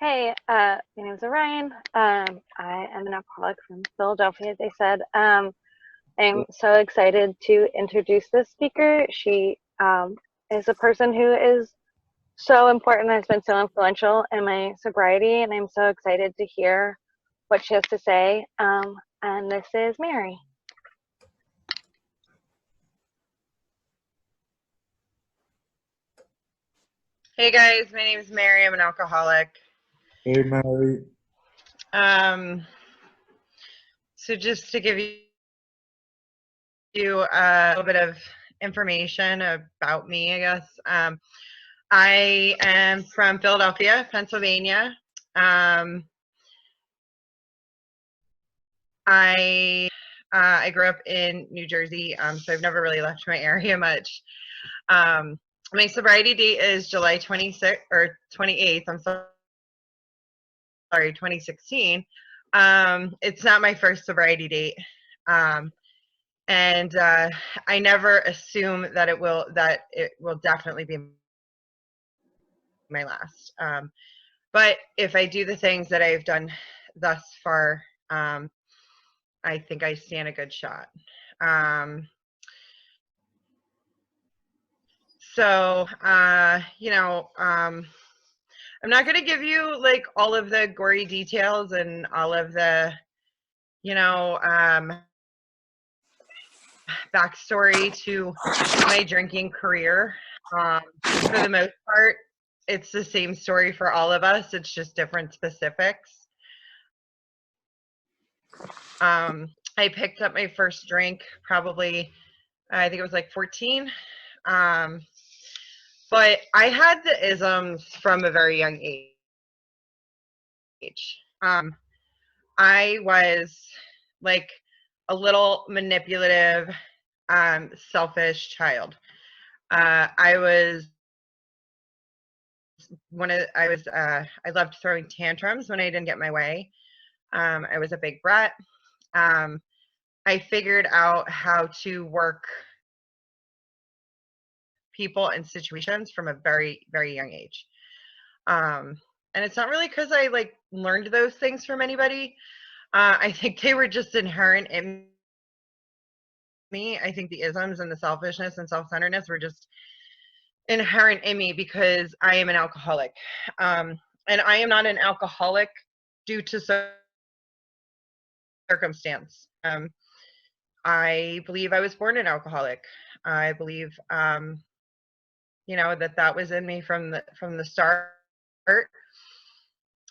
Hey, my name is Orion. I am an alcoholic from Philadelphia, as they said. I'm so excited to introduce this speaker. She is a person who is so important, has been so influential in my sobriety, and I'm so excited to hear what she has to say. And this is Mary. Hey guys, my name is Mary. I'm an alcoholic. Hey Mary. Um, so just to give you a little bit of information about me, I guess. I am from Philadelphia, Pennsylvania. Um, I grew up in New Jersey, so I've never really left my area much. Um, my sobriety date is July 26th or 28th. I'm sorry, 2016. It's not my first sobriety date. Um, and I never assume that it will definitely be my last. But if I do the things that I've done thus far, um, I think I stand a good shot. Um, so I'm not going to give you like all of the gory details and all of the you know um, backstory to my drinking career. For the most part, it's the same story for all of us. It's just different specifics. I picked up my first drink probably, I think it was like 14. Um, but I had the isms from a very young age. I was like a little manipulative, selfish child. I was I loved throwing tantrums when I didn't get my way. I was a big brat. Um, I figured out how to work people and situations from a very, very young age. Um, and it's not really because I like learned those things from anybody. I think they were just inherent in me. I think the isms and the selfishness and self-centeredness were just inherent in me because I am an alcoholic. And I am not an alcoholic due to circumstance. I believe I was born an alcoholic. I believe, that was in me from the start,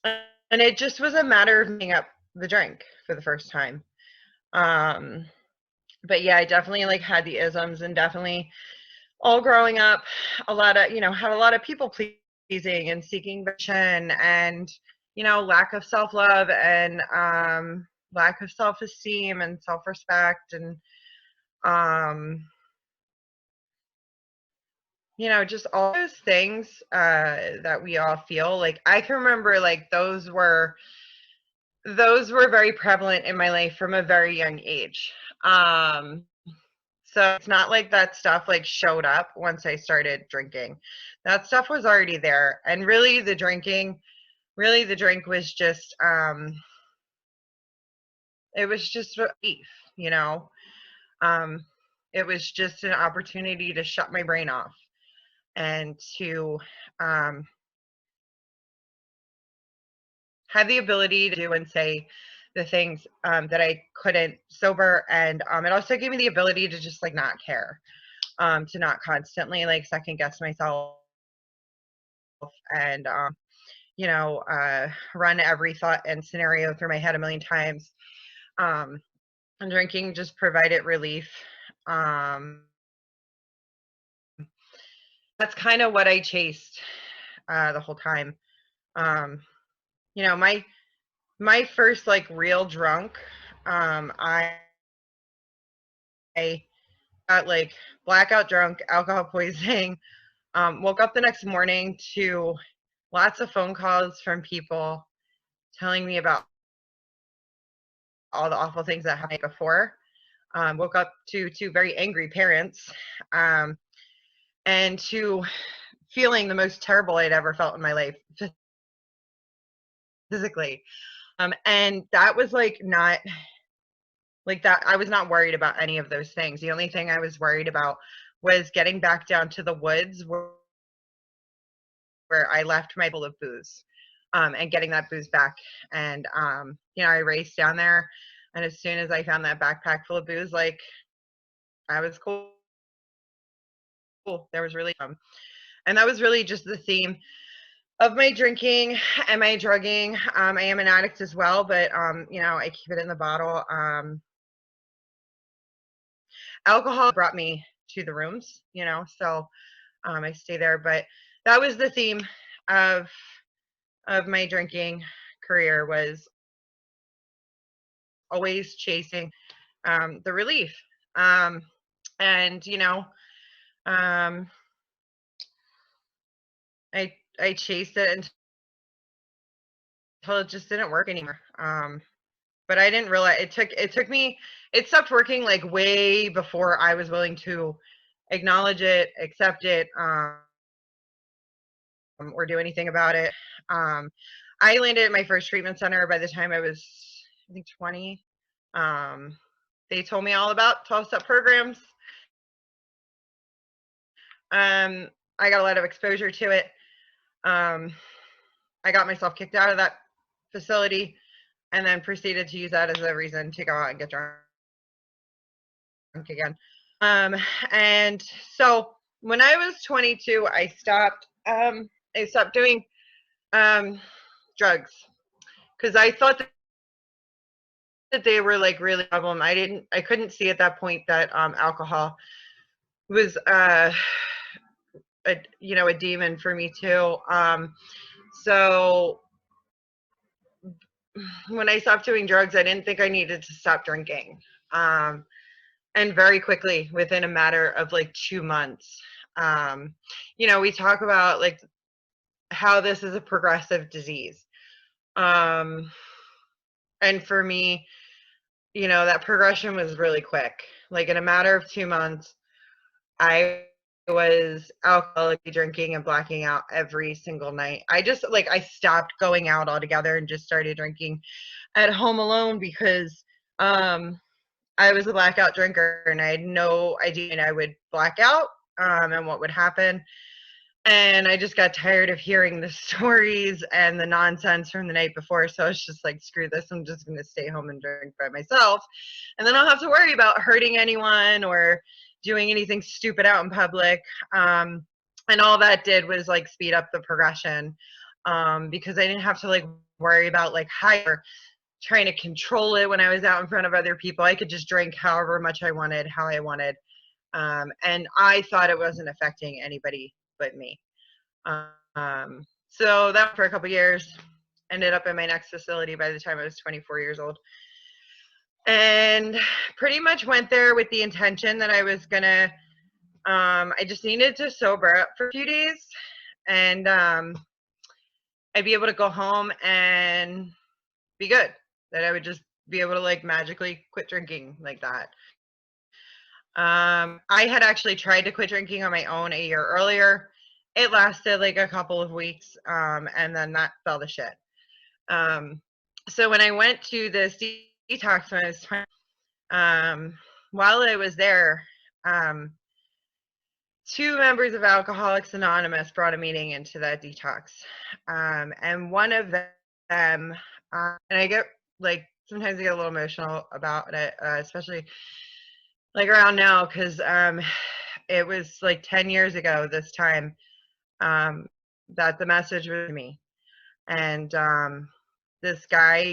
and it just was a matter of making up the drink for the first time. Um, but yeah, I definitely like had the isms, and definitely all growing up, a lot of had a lot of people pleasing and seeking validation, and lack of self love, and lack of self esteem and self respect, and um, just all those things that we all feel. Like I can remember, like those were very prevalent in my life from a very young age. Um, so it's not like that stuff like showed up once I started drinking. That stuff was already there, and really the drink was just it was just relief, you know. Um, it was just an opportunity to shut my brain off and to um, have the ability to do and say the things that I couldn't sober, and it also gave me the ability to just like not care, to not constantly like second guess myself, and run every thought and scenario through my head a million times. Um, and drinking just provided relief. Um, that's kind of what I chased the whole time. Um, my first like real drunk, I got like blackout drunk, alcohol poisoning. Woke up the next morning to lots of phone calls from people telling me about all the awful things that happened before. Woke up to two very angry parents, um, and to feeling the most terrible I'd ever felt in my life physically. And that was like not like that. I was not worried about any of those things. The only thing I was worried about was getting back down to the woods where I left my bowl of booze, and getting that booze back. And, I raced down there. And as soon as I found that backpack full of booze, like, I was cool. There was really, and that was really just the theme of my drinking and my drugging. I am an addict as well, but, I keep it in the bottle. Alcohol brought me to the rooms, so I stay there. But that was the theme of my drinking career, was always chasing the relief. And um, I chased it until it just didn't work anymore. But I didn't realize it stopped working like way before I was willing to acknowledge it, accept it, or do anything about it. I landed at my first treatment center by the time I was, I think, 20. They told me all about 12-step programs. I got a lot of exposure to it. I got myself kicked out of that facility and then proceeded to use that as a reason to go out and get drunk again. And so when I was 22, I stopped doing drugs, because I thought that they were like really a problem. I couldn't see at that point that alcohol was a demon for me too. So when I stopped doing drugs, I didn't think I needed to stop drinking. And very quickly, within a matter of like 2 months, we talk about like how this is a progressive disease. And for me, that progression was really quick. Like in a matter of 2 months, I was alcoholically drinking and blacking out every single night. I stopped going out altogether and just started drinking at home alone, because I was a blackout drinker and I had no idea when I would black out, and what would happen. And I just got tired of hearing the stories and the nonsense from the night before. So I was just like, screw this. I'm just going to stay home and drink by myself. And then I'll have to worry about hurting anyone or doing anything stupid out in public. And all that did was like speed up the progression, because I didn't have to like worry about like higher trying to control it when I was out in front of other people. I could just drink however much I wanted, how I wanted. And I thought it wasn't affecting anybody but me. So that for a couple years, ended up in my next facility by the time I was 24 years old. And pretty much went there with the intention that I was gonna, I just needed to sober up for a few days, and I'd be able to go home and be good. That I would just be able to like magically quit drinking like that. I had actually tried to quit drinking on my own a year earlier. It lasted like a couple of weeks, and then that fell to shit. So when I went to this detox when I was 20, while I was there, 2 members of Alcoholics Anonymous brought a meeting into that detox. And one of them, and I get like, sometimes I get a little emotional about it, especially like around now, because it was like 10 years ago this time, that the message was to me. And this guy,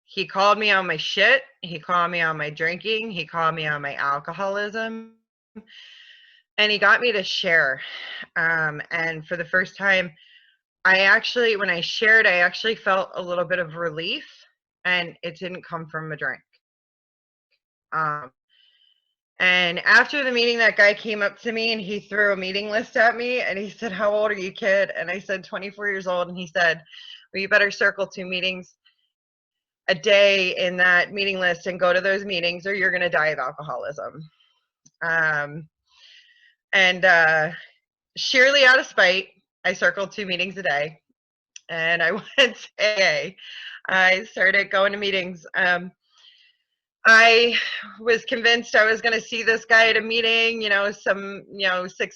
he called me on my shit. He called me on my drinking. He called me on my alcoholism. And he got me to share. And for the first time, when I shared, I actually felt a little bit of relief, and it didn't come from a drink. And after the meeting, that guy came up to me and he threw a meeting list at me and he said, "How old are you, kid?" And I said, 24 years old. And he said, "Well, you better circle 2 meetings a day in that meeting list and go to those meetings, or you're going to die of alcoholism." And sheerly out of spite, I circled 2 meetings a day. and I went to AA. I started going to meetings. I was convinced I was going to see this guy at a meeting, 6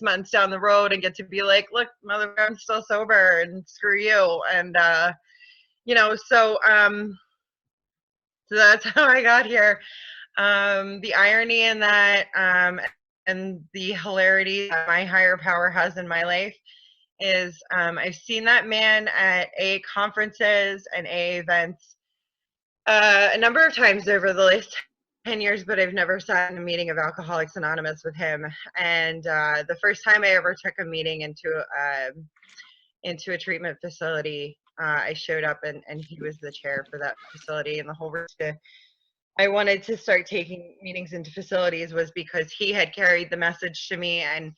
months down the road and get to be like, look, mother, I'm still sober and screw you. And, so that's how I got here. The irony in that, and the hilarity that my higher power has in my life is I've seen that man at AA conferences and AA events a number of times over the last 10 years, but I've never sat in a meeting of Alcoholics Anonymous with him. And the first time I ever took a meeting into a treatment facility, I showed up and he was the chair for that facility. And the whole reason I wanted to start taking meetings into facilities was because he had carried the message to me. And,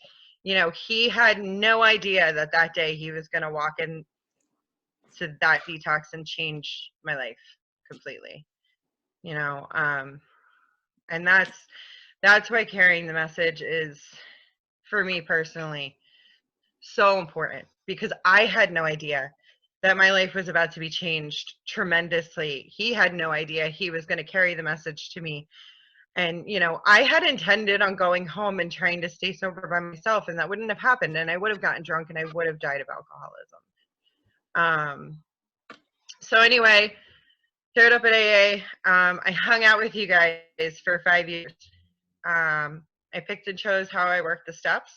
he had no idea that that day he was going to walk into that detox and change my life completely. And that's why carrying the message is, for me personally, so important, because I had no idea that my life was about to be changed tremendously. He had no idea he was going to carry the message to me. And, I had intended on going home and trying to stay sober by myself, and that wouldn't have happened. And I would have gotten drunk and I would have died of alcoholism. So anyway, showed up at AA. I hung out with you guys for 5 years. I picked and chose how I worked the steps.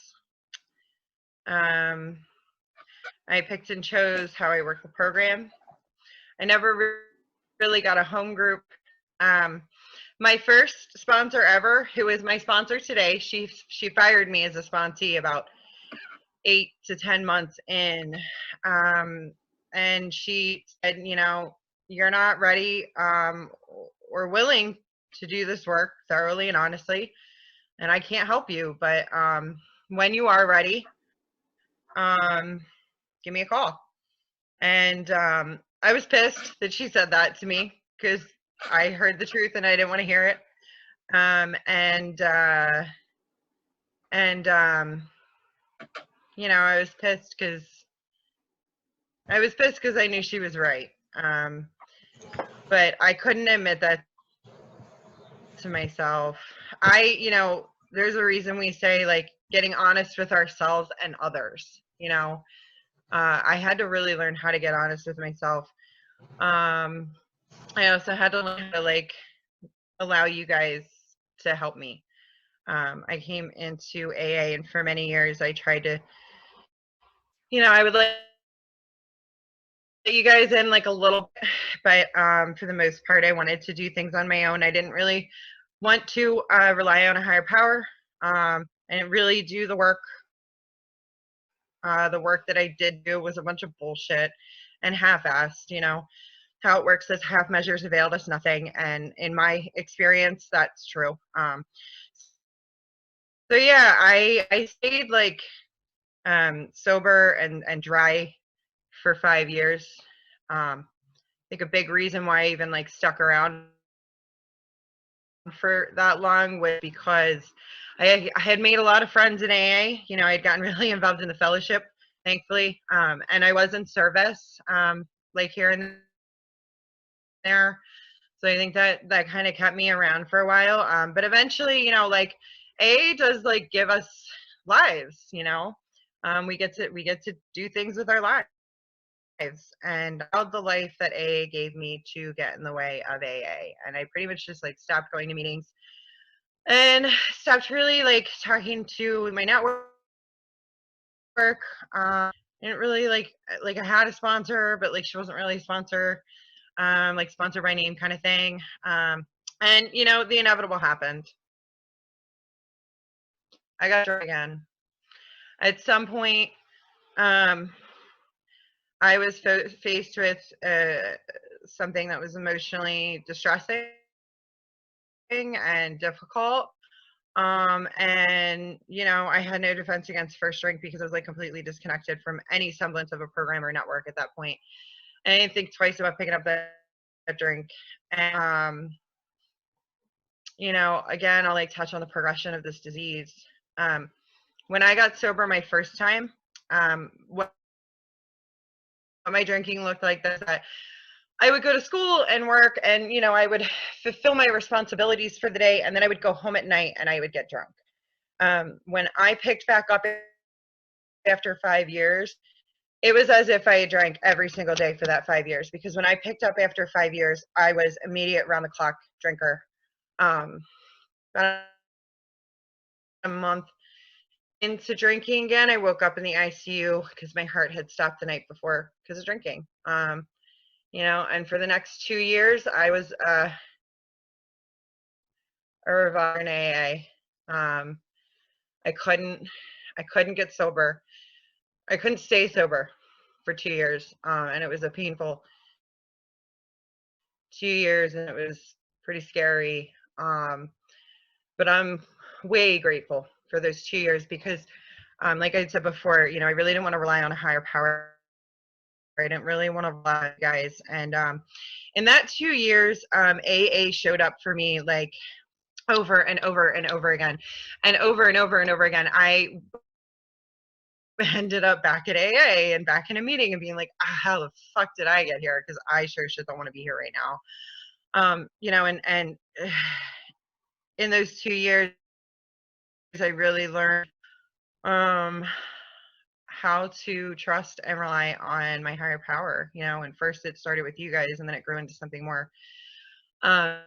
I picked and chose how I worked the program. I never really got a home group. My first sponsor ever, who is my sponsor today, she fired me as a sponsee about 8 to 10 months in. And she said, you're not ready or willing to do this work thoroughly and honestly, and I can't help you, but when you are ready, give me a call. And I was pissed that she said that to me, because I heard the truth and I didn't want to hear it. I was pissed because I knew she was right. But I couldn't admit that to myself. There's a reason we say, like, getting honest with ourselves and others. I had to really learn how to get honest with myself. I also had to learn how to, allow you guys to help me. I came into AA, and for many years I tried to, I would let you guys in a little bit, but for the most part I wanted to do things on my own. I didn't really want to rely on a higher power and really do the work. The work that I did do was a bunch of bullshit and half-assed. How it works is half measures availed us nothing, and in my experience that's true. So yeah, I stayed sober and dry for 5 years. I think a big reason why I even stuck around for that long was because I had made a lot of friends in AA. I had gotten really involved in the fellowship, thankfully, and I was in service, here and there. So I think that kind of kept me around for a while. But eventually, AA does give us lives. We get to do things with our lives. And I allowed the life that AA gave me to get in the way of AA. And I pretty much just stopped going to meetings and stopped really talking to my network. I didn't really I had a sponsor, but she wasn't really a sponsor, sponsor by name kind of thing. And the inevitable happened. I got drunk again. At some point, I was faced with something that was emotionally distressing and difficult. And I had no defense against first drink because I was completely disconnected from any semblance of a program or network at that point. And I didn't think twice about picking up that drink. And again, I'll touch on the progression of this disease. When I got sober my first time, what my drinking looked like this, that I would go to school and work, and you know, I would fulfill my responsibilities for the day, and then I would go home at night and I would get drunk. When I picked back up after 5 years, it was as if I had drank every single day for that 5 years, because when I picked up after 5 years, I was immediate round the clock drinker. Um, about a month into drinking again, I woke up in the ICU because my heart had stopped the night before because of drinking. You know, and for the next 2 years, I was a revolver in AA. I couldn't, I couldn't get sober. I couldn't stay sober for 2 years, and it was a painful 2 years, and it was pretty scary. But I'm way grateful for those 2 years because, like I said before, you know, I really didn't want to rely on a higher power. I didn't really want to rely on guys. And in that 2 years, AA showed up for me like over and over and over again, and over and over and over again. I ended up back at AA and back in a meeting and being like, how the fuck did I get here? Because I sure shit don't want to be here right now. You know, and in those 2 years, I really learned how to trust and rely on my higher power, you know. And first it started with you guys, and then it grew into something more. And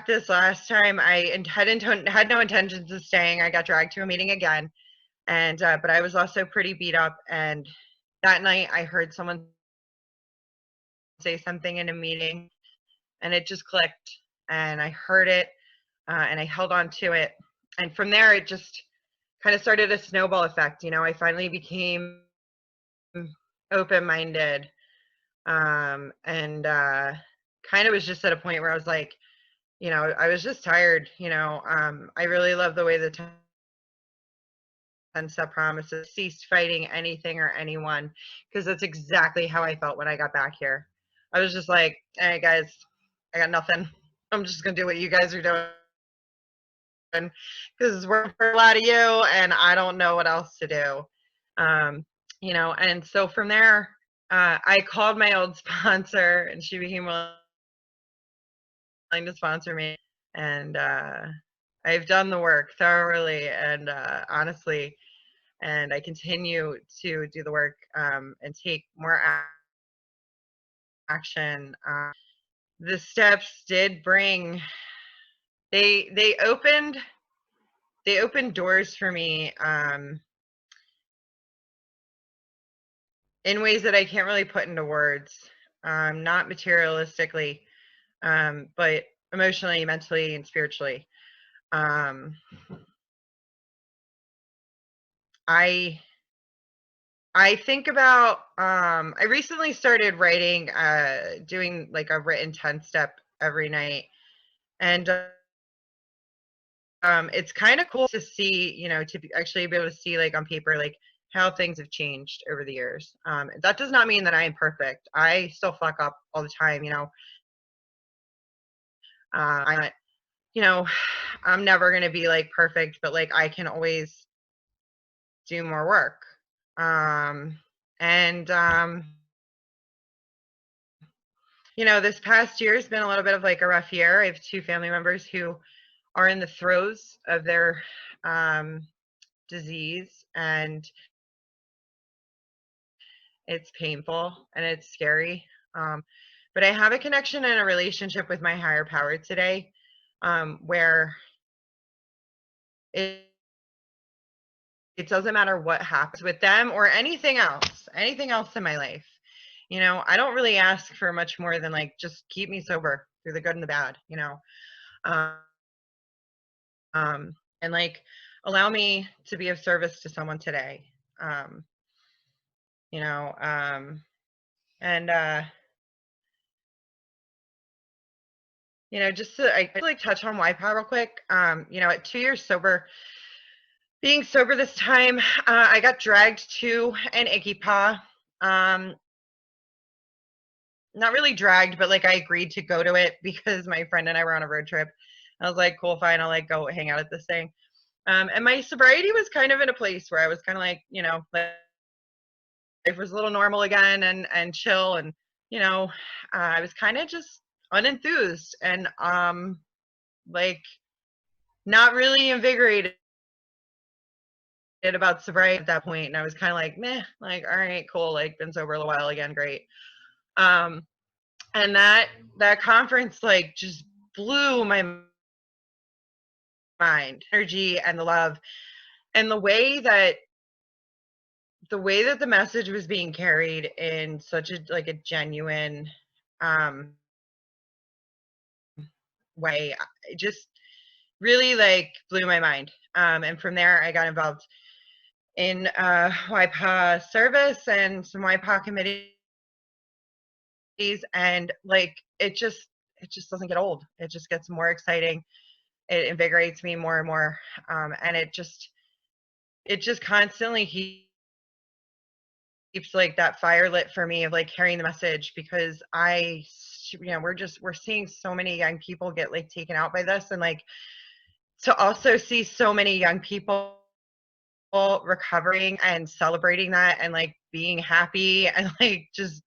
this last time, I had no intentions of staying. I got dragged to a meeting again, and but I was also pretty beat up. And that night, I heard someone say something in a meeting, and it just clicked. And I heard it, and I held on to it. And from there, it just kind of started a snowball effect. You know, I finally became open-minded, and kind of was just at a point where I was like, you know, I was just tired. You know, I really love the way the 10-step promises: cease fighting anything or anyone, because that's exactly how I felt when I got back here. I was just like, hey guys, I got nothing. I'm just gonna do what you guys are doing because it's working for a lot of you, and I don't know what else to do. You know, and so from there, I called my old sponsor, and she became willing to sponsor me. And I've done the work thoroughly and honestly, and I continue to do the work and take more action. The steps did bring, they opened doors for me in ways that I can't really put into words, not materialistically, but emotionally, mentally, and spiritually. I think about, I recently started writing, doing like a written 10-step every night. And it's kind of cool to see, you know, to actually be able to see like on paper, like how things have changed over the years. That does not mean that I am perfect. I still fuck up all the time, you know. I, you know, I'm never going to be like perfect, but like I can always do more work. And you know, this past year has been a little bit of like a rough year. I have 2 family members who are in the throes of their disease, and it's painful and it's scary. But I have a connection and a relationship with my higher power today, where it doesn't matter what happens with them or anything else in my life. You know, I don't really ask for much more than like just keep me sober through the good and the bad, you know. And like allow me to be of service to someone today. You know, and you know, just to I like touch on YPOW real quick. You know, at 2 years sober, being sober this time, I got dragged to an ICYPAW. Not really dragged, but like I agreed to go to it because my friend and I were on a road trip. I was like, cool, fine, I'll like go hang out at this thing. And my sobriety was kind of in a place where I was kind of like, you know, was a little normal again and chill, and you know, I was kind of just unenthused and like not really invigorated about sobriety at that point, and I was kind of like meh, like all right, cool, like been sober a little while again, great. And that conference like just blew my mind, energy and the love and the way that the message was being carried in such a like a genuine way, it just really like blew my mind. And from there I got involved in YPA service and some YPA committees, and like it just doesn't get old. It just gets more exciting. It invigorates me more and more, and it just constantly keeps like that fire lit for me of like carrying the message, because we're seeing so many young people get like taken out by this, and like to also see so many young people recovering and celebrating that and like being happy and like just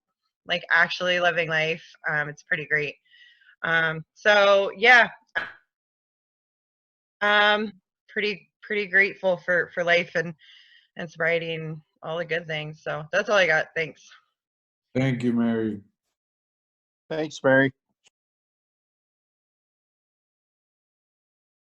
like actually living life, it's pretty great. So yeah, pretty grateful for life and sobriety and all the good things. So that's all I got. Thanks. Thank you, Mary. Thanks, Mary.